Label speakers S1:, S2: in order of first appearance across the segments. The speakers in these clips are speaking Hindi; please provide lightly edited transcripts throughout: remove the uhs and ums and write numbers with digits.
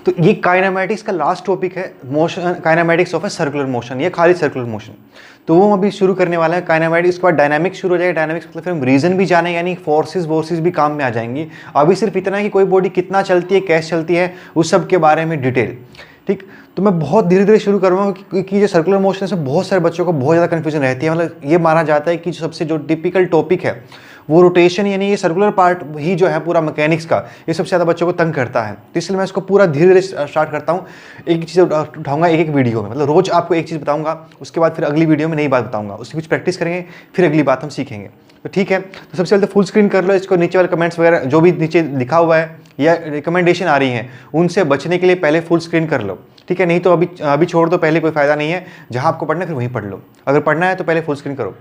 S1: तो ये काइनेमैटिक्स का लास्ट टॉपिक है, motion kinematics of a circular motion, ये खाली सर्कुलर मोशन। तो वो हम अभी शुरू करने वाला है काइनेमैटिक्स, उसके बाद डायनामिक्स शुरू हो जाएगा। डायनामिक्स मतलब फिर हम रीजन भी जाने, यानी फोर्सेस वोर्सेस भी काम में आ जाएंगी। अभी सिर्फ इतना है कि कोई बॉडी कितना चलती है, कैसे चलती है, उस सब के बारे में डिटेल। ठीक, तो मैं बहुत धीरे धीरे शुरू करूँगा क्योंकि जो सर्कुलर मोशन है उसमें बहुत सारे बच्चों को बहुत ज़्यादा कन्फ्यूजन रहती है। मतलब ये माना जाता है कि सबसे जो टिपिकल टॉपिक है वो रोटेशन, यानी ये सर्कुलर पार्ट ही जो है पूरा मैकेनिक्स का, ये सबसे ज़्यादा बच्चों को तंग करता है। तो इसलिए मैं इसको पूरा धीरे धीरे स्टार्ट करता हूँ, एक चीज़ उठाऊंगा एक एक वीडियो में। मतलब रोज़ आपको एक चीज़ बताऊंगा, उसके बाद फिर अगली वीडियो में नई बात बताऊंगा, उसकी कुछ प्रैक्टिस करेंगे, फिर अगली बात हम सीखेंगे। तो ठीक है, तो सबसे पहले फुल स्क्रीन कर लो इसको। नीचे वाले कमेंट्स वगैरह जो भी नीचे लिखा हुआ है या रिकमेंडेशन आ रही हैं, उनसे बचने के लिए पहले फुल स्क्रीन कर लो। ठीक है, नहीं तो अभी छोड़ दो, पहले कोई फ़ायदा नहीं है। जहाँ आपको पढ़ना है फिर वहीं पढ़ लो, अगर पढ़ना है तो पहले फुल स्क्रीन करो।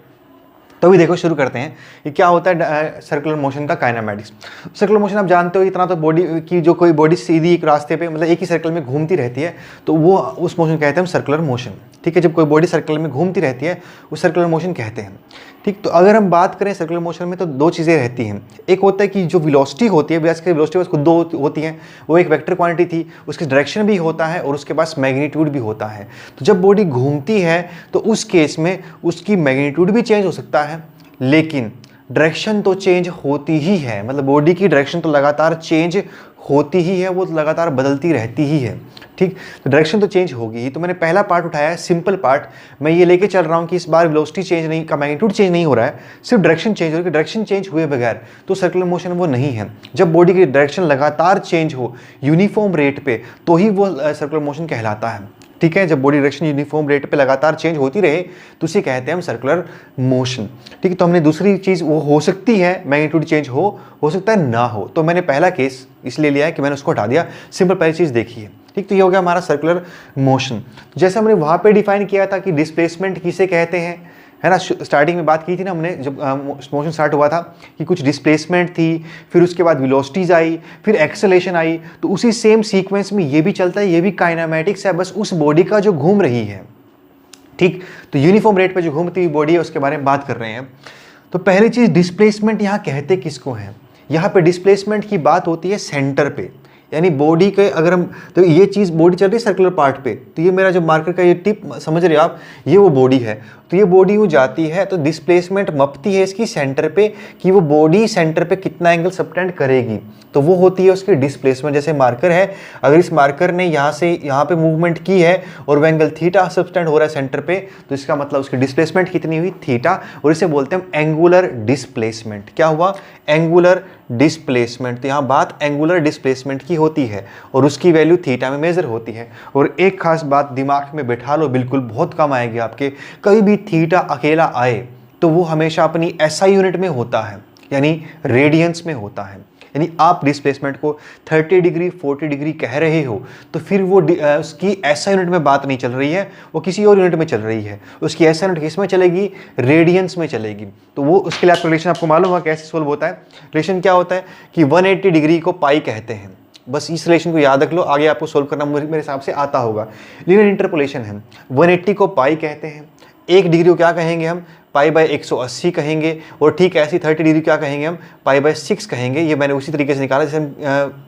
S1: तो अभी देखो शुरू करते हैं कि क्या होता है सर्कुलर मोशन का काइनेमैटिक्स। सर्कुलर मोशन आप जानते हो, इतना तो बॉडी की जो कोई बॉडी सीधी एक रास्ते पे मतलब एक ही सर्कल में घूमती रहती है, तो वो उस मोशन कहते हैं हम सर्कुलर मोशन। ठीक है, जब कोई बॉडी सर्कल में घूमती रहती है उस सर्कुलर मोशन कहते हैं। ठीक, तो अगर हम बात करें सर्कुलर मोशन में तो दो चीज़ें रहती हैं। एक होता है कि जो वेलोसिटी होती है, वेलोसिटी बस खुद दो होती हैं, वो एक वेक्टर क्वांटिटी थी, उसकी डायरेक्शन भी होता है और उसके पास मैग्नीट्यूड भी होता है। तो जब बॉडी घूमती है तो उस केस में उसकी मैग्नीट्यूड भी चेंज हो सकता है, लेकिन डायरेक्शन तो चेंज होती ही है। मतलब बॉडी की डायरेक्शन तो लगातार चेंज होती ही है, वो लगातार बदलती रहती ही है। ठीक, तो डायरेक्शन तो चेंज होगी ही। तो मैंने पहला पार्ट उठाया है सिंपल पार्ट, मैं ये लेके चल रहा हूँ कि इस बार वेलोसिटी चेंज नहीं का मैग्नीट्यूड चेंज नहीं हो रहा है, सिर्फ डायरेक्शन चेंज हो रही है। डायरेक्शन चेंज हुए बगैर तो सर्कुलर मोशन वो नहीं है। जब बॉडी की डायरेक्शन लगातार चेंज हो यूनिफॉर्म रेट पे तो ही वो सर्कुलर मोशन कहलाता है। ठीक है, जब बॉडी डायरेक्शन यूनिफॉर्म रेट पे लगातार चेंज होती रहे तो उसे कहते हैं हम सर्कुलर मोशन। ठीक है, तो हमने दूसरी चीज़ वो हो सकती है मैग्नीट्यूड चेंज हो सकता है ना हो। तो मैंने पहला केस इसलिए लिया है कि मैंने उसको हटा दिया, सिंपल पहली चीज़ देखी है। ठीक, तो ये हो गया हमारा सर्कुलर मोशन। जैसे हमने वहाँ पे डिफाइन किया था कि डिस्प्लेसमेंट किसे कहते हैं, है ना। स्टार्टिंग में बात की थी ना हमने, जब मोशन स्टार्ट हुआ था कि कुछ डिस्प्लेसमेंट थी, फिर उसके बाद वेलोसिटीज आई, फिर एक्सेलेरेशन आई। तो उसी सेम सीक्वेंस में ये भी चलता है, ये भी काइनेमैटिक्स है, बस उस बॉडी का जो घूम रही है। ठीक, तो यूनिफॉर्म रेट पे जो घूमती हुई बॉडी है उसके बारे में बात कर रहे हैं। तो पहली चीज़ डिस्प्लेसमेंट यहाँ कहते किसको हैं। यहाँ पे डिस्प्लेसमेंट की बात होती है सेंटर पे, यानी बॉडी के अगर हम, तो ये चीज़ बॉडी चल रही है सर्कुलर पार्ट पे, तो ये मेरा जो मार्कर का ये टिप समझ रहे हो आप, ये वो बॉडी है। तो ये बॉडी यूँ जाती है तो डिस्प्लेसमेंट मपती है इसकी सेंटर पे कि वो बॉडी सेंटर पे कितना एंगल सबटेंड करेगी, तो वो होती है उसकी डिस्प्लेसमेंट। जैसे मार्कर है, अगर इस मार्कर ने यहाँ से यहाँ पे मूवमेंट की है और वो एंगल थीटा सबटेंड हो रहा है सेंटर पे, तो इसका मतलब उसकी डिस्प्लेसमेंट कितनी हुई, थीटा, और इसे बोलते हैं हम एंगुलर डिस्प्लेसमेंट। क्या हुआ, एंगुलर डिस्प्लेसमेंट। तो यहाँ बात एंगुलर डिस्प्लेसमेंट की होती है और उसकी वैल्यू थीटा में मेजर होती है। और एक खास बात दिमाग में बैठा लो, बिल्कुल बहुत कम आएगी आपके, कभी भी थीटा अकेला आए तो वो हमेशा अपनी एसआई यूनिट में होता है, यानी रेडियंस में होता है। यानी आप डिस्प्लेसमेंट को 30 डिग्री 40 डिग्री कह रहे हो तो फिर वो उसकी एसआई यूनिट में बात नहीं चल रही है, वो किसी और यूनिट में चल रही है। उसकी एसआई यूनिट किस में चलेगी, रेडियंस में चलेगी। तो वो उसके लिए आपको रिलेशन आपको मालूम होगा कैसे सोल्व होता है। रिलेशन क्या होता है कि 180 डिग्री को पाई कहते हैं। बस इस रिलेशन को याद रख लो, आगे आपको सोल्व करना मेरे हिसाब से आता होगा। लीनियर इंटरपोलेशन है, 180 को पाई कहते हैं, 1 डिग्री को क्या कहेंगे हम, पाई बाय 180 कहेंगे, और ठीक ऐसी 30 डिग्री क्या कहेंगे हम, पाई बाय 6 कहेंगे। ये मैंने उसी तरीके से निकाला जैसे हम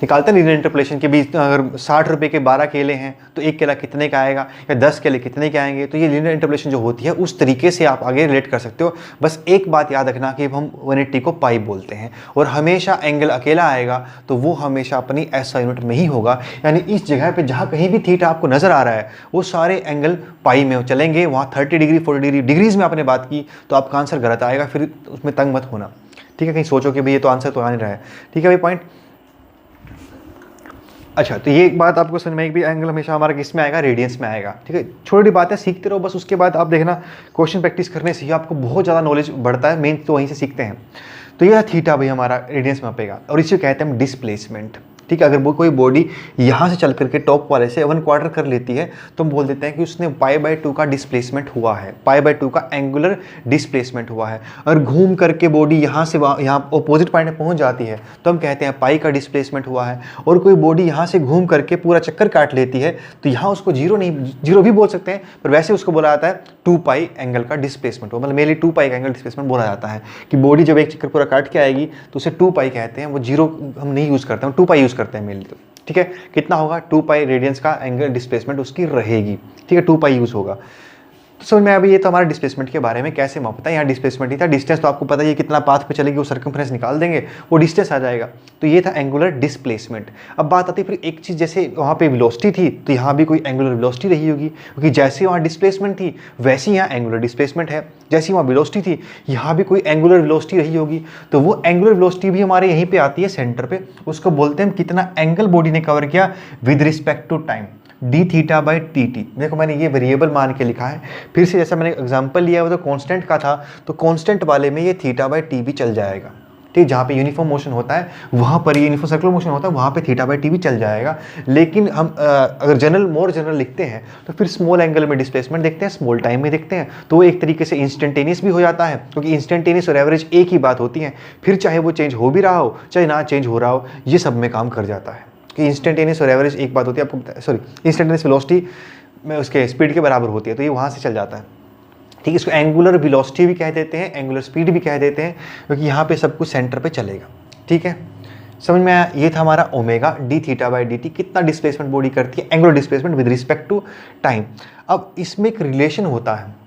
S1: निकालते हैं लीनियर इंटरपोलेशन के बीच। अगर 60 रुपये के 12 केले हैं तो एक केला कितने का आएगा, या 10 केले कितने के आएंगे। तो ये लीनियर इंटरपोलेशन जो होती है उस तरीके से आप आगे रिलेट कर सकते हो। बस एक बात याद रखना कि हम 180 को पाई बोलते हैं और हमेशा एंगल अकेला आएगा तो वो हमेशा अपनी एसआई यूनिट में ही होगा। यानी इस जगह पे जहाँ कहीं भी थीटा आपको नजर आ रहा है वो सारे एंगल पाई में चलेंगे। वहाँ 30 डिग्री 40 डिग्री डिग्रीज में आपने बात की तो आपका आंसर गलत आएगा, फिर उसमें तंग मत होना। ठीक है, कहीं सोचो कि भाई ये तो आंसर तो आ नहीं रहा है। ठीक है भाई, पॉइंट। अच्छा, तो ये एक बात आपको समझ में आएगी भी, एंगल हमेशा हमारा किस में आएगा, रेडियंस में आएगा। ठीक है, छोटी बातें सीखते रहो बस, उसके बाद आप देखना क्वेश्चन प्रैक्टिस करने से ही आपको बहुत ज़्यादा नॉलेज बढ़ता है, मेन तो वहीं से सीखते हैं। तो ये थीटा भाई हमारा रेडियंस में मापेगा और इसे कहते हैं हम डिस्प्लेसमेंट। ठीक है, अगर वो कोई बॉडी यहाँ से चल करके टॉप वाले से 1/4 कर लेती है तो हम बोल देते हैं कि उसने π/2 का डिस्प्लेसमेंट हुआ है, π/2 का एंगुलर डिस्प्लेसमेंट हुआ है। और घूम करके बॉडी यहाँ से यहाँ अपोजिट पॉइंट में पहुँच जाती है तो हम कहते हैं पाई का डिस्प्लेसमेंट हुआ है। और कोई बॉडी यहाँ से घूम करके पूरा चक्कर काट लेती है तो यहाँ उसको जीरो भी बोल सकते हैं, पर वैसे उसको बोला जाता है 2π एंगल का डिस्प्लेसमेंट हो, मतलब मेनली 2π का एंगल डिस्प्लेसमेंट बोला जाता है कि बॉडी जब एक चक्कर पूरा काट के आएगी तो उसे 2π कहते हैं। वो जीरो हम नहीं यूज़ करते हैं, 2π यूज़ करते हैं मेनली। तो ठीक है, कितना होगा 2 पाई रेडियंस का एंगल डिस्प्लेसमेंट उसकी रहेगी। ठीक है, 2 पाई यूज़ होगा। तो समझ में अभी ये तो हमारा डिस्प्लेसमेंट के बारे में कैसे मापता है। यहाँ डिस्प्लेसमेंट ही था, डिस्टेंस तो आपको पता है ये कितना पाथ पे चलेगी, वो सर्कमफ्रेंस निकाल देंगे, वो डिस्टेंस आ जाएगा। तो ये था एंगुलर डिस्प्लेसमेंट। अब बात आती है फिर एक चीज़, जैसे वहाँ पे वेलोसिटी थी तो यहाँ भी कोई एंगुलर वेलोसिटी रही होगी, क्योंकि जैसे वहाँ डिस्प्लेसमेंट थी वैसे ही यहाँ एंगुलर डिस्प्लेसमेंट है। जैसी वहाँ वेलोसिटी थी यहाँ भी कोई एंगुलर वेलोसिटी रही होगी, तो वो एंगुलर वेलोसिटी भी हमारे यहीं पे आती है सेंटर पे। उसको बोलते हैं हम कितना एंगल बॉडी ने कवर किया with respect to time, d theta by t t. देखो मैंने ये वेरिएबल मान के लिखा है। फिर से जैसा मैंने एग्जांपल लिया वो तो कांस्टेंट का था, तो कांस्टेंट वाले में ये थीटा बाई टी भी चल जाएगा। ठीक, जहाँ पे यूनिफॉर्म मोशन होता है वहाँ पर, ये यूनिफॉर्म सर्कुलर मोशन होता है वहाँ पे थीटा बाई टी भी चल जाएगा। लेकिन हम अगर जनरल लिखते हैं तो फिर स्मॉल एंगल में डिस्प्लेसमेंट देखते हैं, स्मॉल टाइम में देखते हैं, तो वो एक तरीके से इंस्टेंटेनियस भी हो जाता है, क्योंकि इंस्टेंटेनियस और एवरेज एक ही बात होती है। फिर चाहे वो चेंज हो भी रहा हो चाहे ना चेंज हो रहा हो, ये सब में काम कर जाता है कि इंस्टेंटेनियस और एवरेज एक बात होती है। आपको सॉरी, इंस्टेंटेनियस वेलोसिटी में उसके स्पीड के बराबर होती है, तो ये वहाँ से चल जाता है। ठीक है, इसको एंगुलर वेलोसिटी भी कह देते हैं, एंगुलर स्पीड भी कह देते हैं, क्योंकि यहाँ पे सब कुछ सेंटर पे चलेगा। ठीक है, समझ में आया। ये था हमारा omega d theta by d t, कितना डिस्प्लेसमेंट बॉडी करती है, angular displacement with respect to time. अब इसमें एक रिलेशन होता है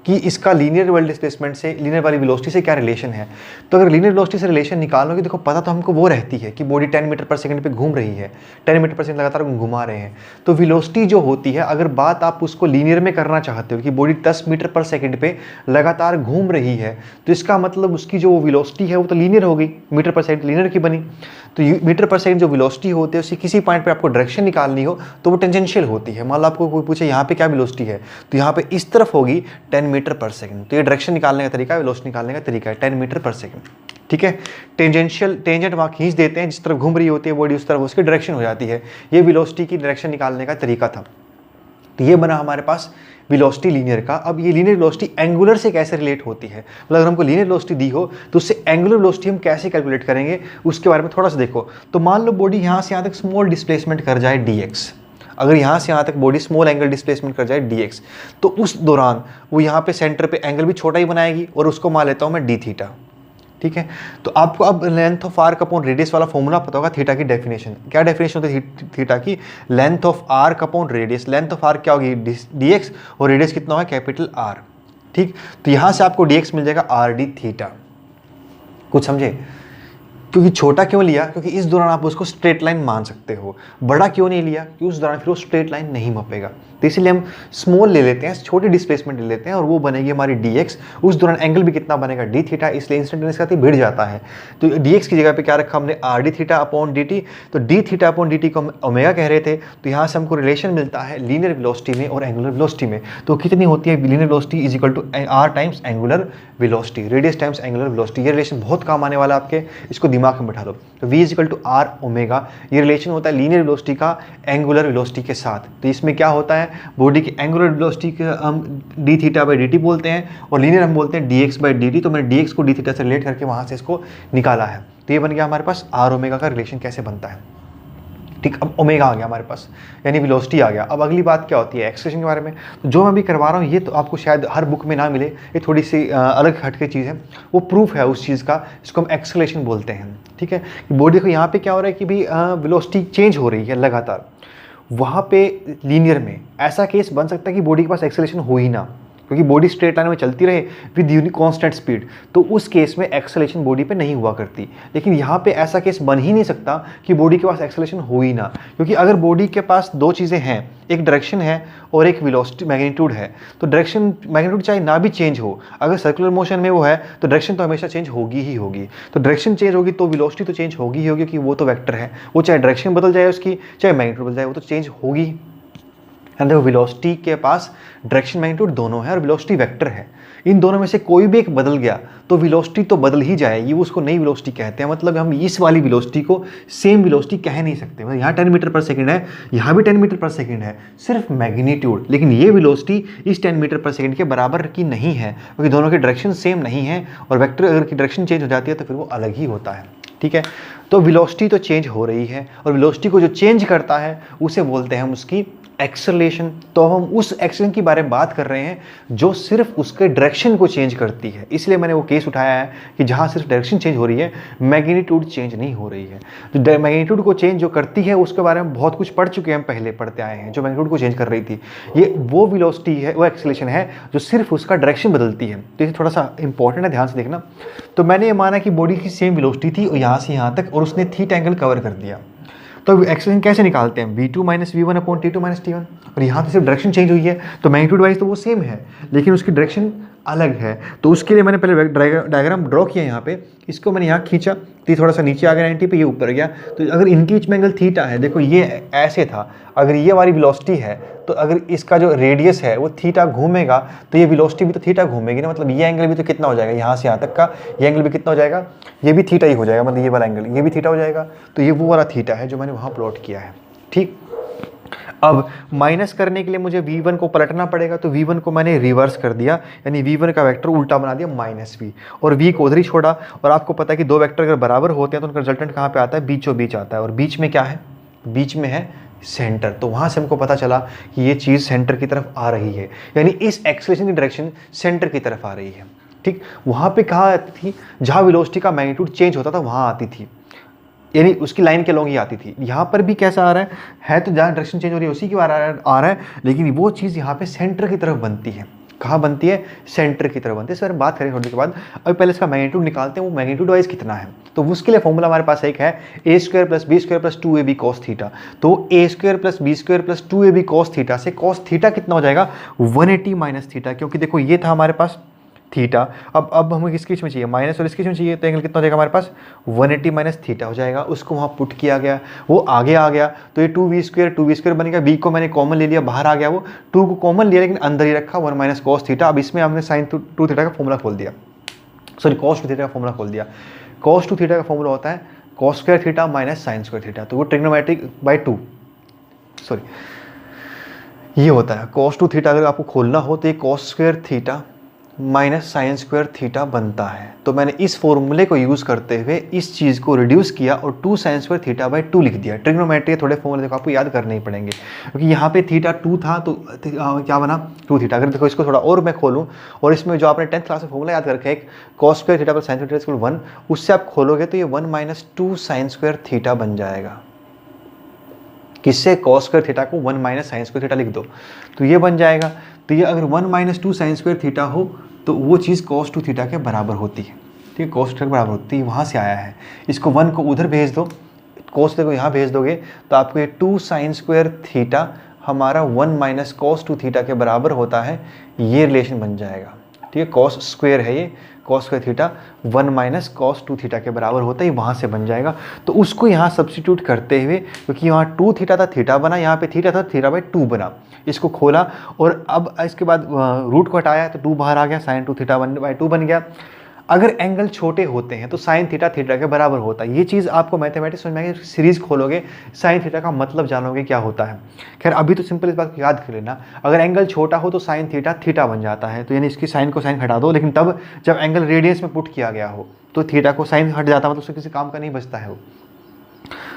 S1: कि इसका लीनियर वाले डिस्प्लेसमेंट से, लीनियर वाली वेलोसिटी से क्या रिलेशन है। तो अगर लीनियर वेलोसिटी से रिलेशन निकालोगे, देखो पता तो हमको वो रहती है कि बॉडी 10 मीटर पर सेकंड पे घूम रही है, 10 मीटर पर सेकंड लगातार घुमा रहे हैं। तो वेलोसिटी जो होती है, अगर बात आप उसको लीनियर में करना चाहते हो कि बॉडी 10 मीटर पर सेकंड पे लगातार घूम रही है, तो इसका मतलब उसकी जो वेलोसिटी है वो तो लीनियर हो गई, मीटर पर सेकंड लीनियर की बनी। तो मीटर पर सेकंड जो वेलोसिटी होती है उसकी किसी पॉइंट पे आपको डायरेक्शन निकालनी हो तो वो टेंजेंशियल होती है। मान लो आपको कोई पूछे यहाँ पे क्या वेलोसिटी है, तो यहाँ पे इस तरफ होगी 10 मीटर पर सेकंड। तो ये डायरेक्शन निकालने का तरीका है, वेलोसिटी निकालने का तरीका है 10 मीटर पर सेकंड। ठीक है, टेंजेंशियल, टेंजेंट वहाँ खींच देते हैं, जिस तरफ घूम रही होती है बॉडी उस तरफ उसकी डायरेक्शन हो जाती है। ये वेलोसिटी की डायरेक्शन निकालने का तरीका था। तो ये बना हमारे पास वेलोसिटी लीनियर का। अब ये लीनियर वेलोसिटी एंगुलर से कैसे रिलेट होती है, मतलब अगर हमको लीनियर वेलोसिटी दी हो तो उससे एंगुलर वेलोसिटी हम कैसे कैलकुलेट करेंगे, उसके बारे में थोड़ा सा देखो। तो मान लो बॉडी यहाँ से यहाँ तक स्मॉल डिस्प्लेसमेंट कर जाए dx, अगर यहाँ से यहाँ तक बॉडी स्मॉल एंगल डिस्प्लेसमेंट कर जाए dx, तो उस दौरान वो यहाँ पे सेंटर पे एंगल भी छोटा ही बनाएगी, और उसको मान लेता हूँ मैं d थीटा। ठीक है, तो आपको अब length of arc upon radius वाला फॉर्मूला पता होगा, थीटा की डेफिनेशन। क्या डेफिनेशन होती है थीटा की? Length of arc upon radius. Length of arc क्या होगी? dx, और रेडियस कितना होगा? Capital R। ठीक, तो यहाँ से आपको dx मिल जाएगा r d थीटा। कुछ समझे? क्योंकि छोटा क्यों लिया? क्योंकि इस दौरान आप उसको स्ट्रेट लाइन मान सकते हो। बड़ा क्यों नहीं लिया? क्योंकि उस दौरान फिर वो स्ट्रेट लाइन नहीं मापेगा। तो इसलिए हम स्मॉल ले लेते हैं, छोटी डिस्प्लेसमेंट ले लेते हैं, और वो बनेगी हमारी dx। उस दौरान एंगल भी कितना बनेगा? d theta. इसलिए इंस्टेंटेनियस का भिड़ जाता है। तो dx की जगह पे क्या रखा हमने? r d theta upon dt। तो d थीटा अपॉन dt को हम ओमेगा कह रहे थे। तो यहाँ से हमको रिलेशन मिलता है लीनियर वेलोसिटी में और एंगुलर वेलोसिटी में। तो कितनी होती है? Linear velocity is equal to r times angular velocity, radius times angular velocity. ये रिलेशन बहुत काम आने वाला है आपके, इसको दिमाग में बैठा लो। तो v is equal to r omega, ये रिलेशन होता है लीनियर वेलोसिटी का एंगुलर वेलोसिटी के साथ। तो इसमें क्या होता है? बॉडी की एंगुलर वेलोसिटी के हम d थीटा बाई dt बोलते हैं, और लीनियर हम बोलते हैं dx बाई dt। तो मैंने dx को d थीटा से रिलेट करके वहाँ से इसको निकाला है। तो ये बन गया हमारे पास r ओमेगा का रिलेशन कैसे बनता है। ठीक, अब ओमेगा आ गया हमारे पास, यानी वेलोसिटी आ गया। अब अगली बात क्या होती है? एक्सेलरेशन के बारे में। तो जो मैं अभी करवा रहा हूँ ये तो आपको शायद हर बुक में ना मिले, ये थोड़ी सी अलग हटके चीज़ है, वो प्रूफ है उस चीज़ का, इसको हम एक्सेलरेशन बोलते हैं। ठीक है, बॉडी को यहाँ पे क्या हो रहा है कि भी वेलोसिटी चेंज हो रही है लगातार। वहाँ पे लीनियर में ऐसा केस बन सकता है कि बॉडी के पास एक्सेलरेशन हो ही ना, क्योंकि बॉडी स्ट्रेट लाइन में चलती रहे विद यूनिक कांस्टेंट स्पीड, तो उस केस में एक्सेलरेशन बॉडी पे नहीं हुआ करती। लेकिन यहाँ पे ऐसा केस बन ही नहीं सकता कि बॉडी के पास एक्सेलरेशन हो ही ना, क्योंकि अगर बॉडी के पास दो चीज़ें हैं, एक डायरेक्शन है और एक वेलोसिटी मैग्नीट्यूड है, तो डायरेक्शन मैग्नीट्यूड चाहे ना भी चेंज हो, अगर सर्कुलर मोशन में वो है तो डायरेक्शन तो हमेशा चेंज होगी ही होगी। तो डायरेक्शन चेंज होगी तो वेलोसिटी तो चेंज होगी ही होगी, क्योंकि वो तो वेक्टर है, वो चाहे डायरेक्शन बदल जाए उसकी, चाहे मैग्नीट्यूड बदल जाए, वो तो चेंज होगी। एंड देखो वेलोसिटी के पास डायरेक्शन मैग्नीट्यूड दोनों है और वेलोसिटी वेक्टर है। इन दोनों में से कोई भी एक बदल गया तो वेलोसिटी तो बदल ही जाएगी, वो उसको नई वेलोसिटी कहते हैं। मतलब हम इस वाली वेलोसिटी को सेम वेलोसिटी कह नहीं सकते। मतलब यहाँ 10 मीटर पर सेकंड है, यहाँ भी 10 मीटर पर सेकंड है, सिर्फ मैग्नीट्यूड, लेकिन ये वेलोसिटी इस 10 मीटर पर सेकंड के बराबर की नहीं है, क्योंकि दोनों की डायरेक्शन सेम नहीं है, और वेक्टर अगर की डायरेक्शन चेंज हो जाती है तो फिर वो अलग ही होता है। ठीक है, तो वेलोसिटी तो चेंज हो रही है, और वेलोसिटी को जो चेंज करता है उसे बोलते हैं हम उसकी एक्सेलरेशन, तो हम उस एक्सेलरेशन के बारे में बात कर रहे हैं जो सिर्फ उसके डायरेक्शन को चेंज करती है। इसलिए मैंने वो केस उठाया है कि जहाँ सिर्फ डायरेक्शन चेंज हो रही है, मैग्नीट्यूड चेंज नहीं हो रही है। जो मैग्नीट्यूड को चेंज जो करती है उसके बारे में बहुत कुछ पढ़ चुके हैं, हम पहले पढ़ते आए हैं। जो मैग्नीट्यूड को चेंज कर रही थी, ये वो वेलोसिटी है, वो एक्सेलरेशन है जो सिर्फ उसका डायरेक्शन बदलती है। तो ये थोड़ा सा इंपॉर्टेंट है, ध्यान से देखना। तो मैंने ये माना कि बॉडी की सेम वेलोसिटी थी यहाँ से यहाँ तक, और उसने थीटा एंगल कवर कर दिया। तो एक्सेलरेशन कैसे निकालते हैं? v2 minus v one upon t two minus t one. और यहाँ तो सिर्फ डायरेक्शन चेंज हुई है, तो मैग्नीट्यूड वाइज तो वो सेम है, लेकिन उसकी डायरेक्शन अलग है। तो उसके लिए मैंने पहले डायग्राम ड्रॉ किया यहाँ पे, इसको मैंने यहाँ खींचा तो ये थोड़ा सा नीचे आ गया 90 पे, ये ऊपर गया। तो अगर इनके बीच में एंगल थीटा है, देखो ये ऐसे था, अगर ये वाली वेलोसिटी है तो अगर इसका जो रेडियस है वो थीटा घूमेगा तो ये वेलोसिटी भी तो थीटा घूमेगी ना, मतलब ये एंगल भी तो कितना हो जाएगा, यहाँ से यहाँ तक का ये एंगल भी कितना हो जाएगा, ये भी थीटा ही हो जाएगा, मतलब ये वाला एंगल ये भी थीटा हो जाएगा। तो ये वो वाला थीटा है जो मैंने वहाँ प्लॉट किया है। ठीक, अब माइनस करने के लिए मुझे v1 को पलटना पड़ेगा, तो v1 को मैंने रिवर्स कर दिया, यानी v1 का वेक्टर उल्टा बना दिया -v, और v को उधर ही छोड़ा। और आपको पता है कि दो वेक्टर अगर बराबर होते हैं तो उनका रिजल्टेंट कहाँ पे आता है? बीचों बीच आता है, और बीच में क्या है? बीच में है सेंटर। तो वहाँ से हमको पता चला कि ये चीज़ सेंटर की तरफ आ रही है, यानी इस एक्सेलरेशन की डायरेक्शन सेंटर की तरफ आ रही है। ठीक, वहाँ पे कहाँ आती थी? जहाँ वेलोसिटी का मैग्नीट्यूड चेंज होता था वहाँ आती थी, यानी उसकी लाइन के लॉन्ग ही आती थी। यहाँ पर भी कैसा आ रहा है तो जहाँ डायरेक्शन चेंज हो रही है उसी की बार आ रहा है, लेकिन वो चीज़ यहाँ पे सेंटर की तरफ बनती है। कहाँ बनती है? सेंटर की तरफ बनती है। इस बारे में बात करें थोड़ी देर के बाद। अभी पहले इसका मैग्नीट्यूड निकालते हैं, वो मैग्नीट्यूड वाइज कितना है। तो उसके लिए फॉर्मूला हमारे पास एक है, A square plus B square plus 2ab cos theta. तो A square plus B square plus 2ab cos theta से cos थीटा कितना हो जाएगा? 180 माइनस थीटा, क्योंकि देखो ये था हमारे पास थीटा, अब हमें किसके बीच में चाहिए? माइनस और इसके बीच में चाहिए, तो एंगल कितना हो जाएगा हमारे पास? 180 माइनस थीटा हो जाएगा। उसको वहाँ पुट किया गया, वो आगे आ गया, तो ये 2v बन गया। b को मैंने कॉमन ले लिया, बाहर आ गया, वो 2 को कॉमन लिया लेकिन अंदर ही रखा, 1 माइनस कॉस थीटा। अब इसमें हमने साइन टू थीटा का फॉर्मूला खोल दिया, सॉरी कॉस टू थीटा का फॉर्मूला खोल दिया। कॉस टू थीटा का फॉर्मूला होता है cos square theta minus sine square theta, तो वो ट्रिग्नोमेट्रिक बाई 2, सॉरी ये होता है कॉस टू थीटा। अगर आपको खोलना हो तो ये cos square theta minus sine square theta बनता है। तो मैंने इस फॉर्मूले को यूज़ करते हुए इस चीज़ को रिड्यूस किया और 2 साइन स्क्वायर थीटा बाई 2 लिख दिया। ट्रिग्नोमेट्री थोड़े फॉर्मूले देखो आपको याद करने ही पड़ेंगे, क्योंकि यहाँ पे थीटा 2 था तो क्या बना? 2 थीटा। अगर देखो इसको थोड़ा और मैं खोलूँ और इसमें जो आपने 10th क्लास में फॉर्मूला याद करके एक cos square theta plus sine square theta 1, उससे आप खोलोगे तो ये 1 माइनस 2 साइन स्क्वायर थीटा बन जाएगा। किससे? कॉस स्क्वायर थीटा को 1 माइनस साइन स्क्वायर थीटा लिख दो तो ये बन जाएगा। तो ये अगर 1 माइनस 2 साइन स्क्वायर थीटा हो तो वो चीज़ कॉस टू थीटा के बराबर होती है। ठीक है, कॉस थीटा के बराबर होती है, वहाँ से आया है। इसको 1 को उधर भेज दो, कॉस थीटा को यहाँ भेज दोगे तो आपको ये 2 साइन स्क्वायर थीटा हमारा 1 माइनस कॉस टू थीटा के बराबर होता है, ये रिलेशन बन जाएगा। ठीक है, कॉस स्क्वायर है ये, cos square theta 1 minus cos two theta के बराबर होता है, वहाँ से बन जाएगा। तो उसको यहाँ सब्सटीट्यूट करते हुए, क्योंकि यहाँ 2 थीटा था थीटा बना, यहाँ पे थीटा था थीटा बाई 2 बना, इसको खोला और अब इसके बाद रूट को हटाया तो 2 बाहर आ गया, साइन 2 थीटा बाई 2 बन गया। अगर एंगल छोटे होते हैं तो साइन थीटा थीटा के बराबर होता है। ये चीज़ आपको मैथमेटिक्स समझ में आएगी, सीरीज खोलोगे साइन थीटा का मतलब जानोगे क्या होता है। खैर अभी तो सिंपल इस बात को याद कर लेना, अगर एंगल छोटा हो तो साइन थीटा थीटा बन जाता है, तो यानी इसकी साइन को साइन हटा दो, लेकिन तब जब एंगल रेडियस में पुट किया गया हो तो थीटा को साइन हट जाता है, मतलब उससे किसी काम का नहीं बचता है वो।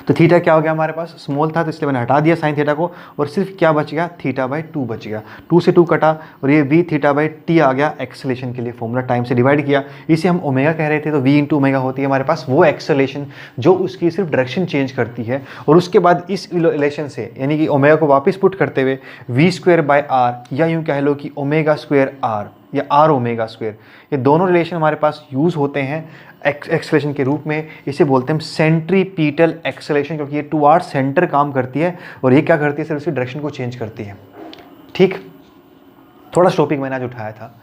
S1: तो थीटा क्या हो गया हमारे पास? स्मॉल था तो इसलिए मैंने हटा दिया साइन थीटा को, और सिर्फ क्या बच गया? थीटा बाई 2 बच गया। 2 से 2 कटा और ये v थीटा बाई टी आ गया एक्सेलेरेशन के लिए। फॉर्मूला टाइम से डिवाइड किया, इसे हम ओमेगा कह रहे थे, तो v इंटू ओमेगा होती है हमारे पास वो एक्सेलेरेशन जो उसकी सिर्फ डायरेक्शन चेंज करती है। और उसके बाद इस रिलेशन से यानी कि ओमेगा को वापस पुट करते हुए v स्क्वायर बाई आर, या यूँ कह लो कि ओमेगा स्क्वायर आर या आर ओमेगा स्क्वायर, ये दोनों रिलेशन हमारे पास यूज़ होते हैं एक्सेलेरेशन के रूप में। इसे बोलते हैं सेंट्रीपीटल एक्सेलेरेशन, क्योंकि ये टुवार्ड सेंटर काम करती है और ये क्या करती है? सिर्फ इसकी डायरेक्शन को चेंज करती है। ठीक, थोड़ा टॉपिक मैंने आज उठाया था,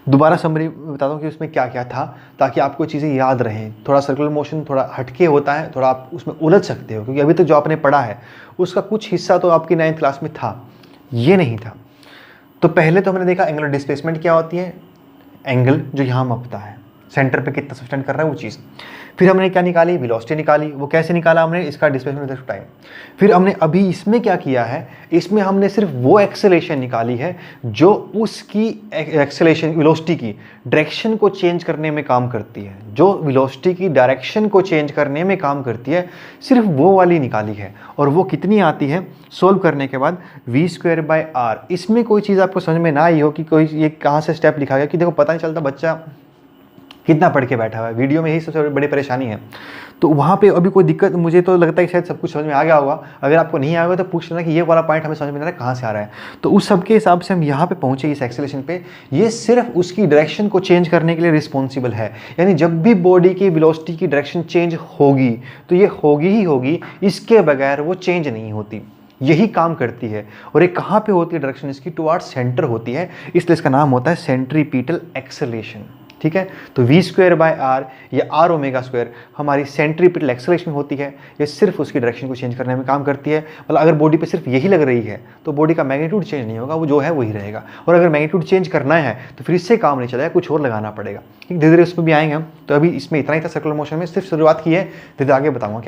S1: दोबारा समरी बताता हूँ कि उसमें क्या क्या था, ताकि आपको चीज़ें याद रहें। थोड़ा सर्कुलर मोशन थोड़ा हटके होता है, थोड़ा आप उसमें उलझ सकते हो, क्योंकि अभी तक जो आपने पढ़ा है उसका कुछ हिस्सा तो आपकी 9th क्लास में था, ये नहीं था। तो पहले तो हमने देखा एंगुलर डिस्प्लेसमेंट क्या होती है, एंगल जो यहाँ मापता है, सेंटर पे कितना सब्सटेंड कर रहा है वो चीज़। फिर हमने क्या निकाली, वेलोसिटी निकाली। वो कैसे निकाला हमने, इसका डिस्प्लेसमेंट विद टाइम। फिर हमने अभी इसमें क्या किया है, इसमें हमने सिर्फ वो एक्सेलेरेशन निकाली है जो उसकी एक्सेलेरेशन वेलोसिटी की डायरेक्शन को चेंज करने में काम करती है, जो वेलोसिटी की डायरेक्शन को चेंज करने में काम करती है, सिर्फ वो वाली निकाली है। और वो कितनी आती है सोल्व करने के बाद, v²/r। इसमें कोई चीज़ आपको समझ में ना आई हो कि कोई ये कहाँ से स्टेप लिखा गया, कि देखो पता नहीं चलता बच्चा कितना पढ़ के बैठा हुआ है, वीडियो में यही सबसे बड़ी परेशानी है। तो वहाँ पे अभी कोई दिक्कत, मुझे तो लगता है कि शायद सब कुछ समझ में आ गया होगा। अगर आपको नहीं आया होगा तो पूछ लेना कि ये वाला पॉइंट हमें समझ में नहीं आ रहा है, कहाँ से आ रहा है। तो उस सब के हिसाब से हम यहाँ पे पहुँचे इस एक्सेलेरेशन पे। ये सिर्फ उसकी डायरेक्शन को चेंज करने के लिए रिस्पॉन्सिबल है। यानी जब भी बॉडी की वेलोसिटी की डायरेक्शन चेंज होगी तो ये होगी ही होगी, इसके बगैर वो चेंज नहीं होती। यही काम करती है। और ये कहाँ पे होती है डायरेक्शन इसकी, टुवार्ड्स सेंटर होती है, इसलिए इसका नाम होता है सेंट्रीपिटल एक्सेलेरेशन। ठीक है, तो v²/r या r ओमेगा स्क्वायर हमारी सेंट्रीपिटल एक्सेलेरेशन होती है। ये सिर्फ उसकी डायरेक्शन को चेंज करने में काम करती है। मतलब अगर बॉडी पे सिर्फ यही लग रही है तो बॉडी का मैग्नीट्यूड चेंज नहीं होगा, वो जो है वही रहेगा। और अगर मैग्नीट्यूड चेंज करना है तो फिर इससे काम नहीं चलेगा, कुछ और लगाना पड़ेगा। धीरे धीरे उसमें भी आएंगे हम। तो अभी इसमें इतना ही था सर्कुलर मोशन में, सिर्फ शुरुआत की है, धीरे आगे बताऊंगा क्या।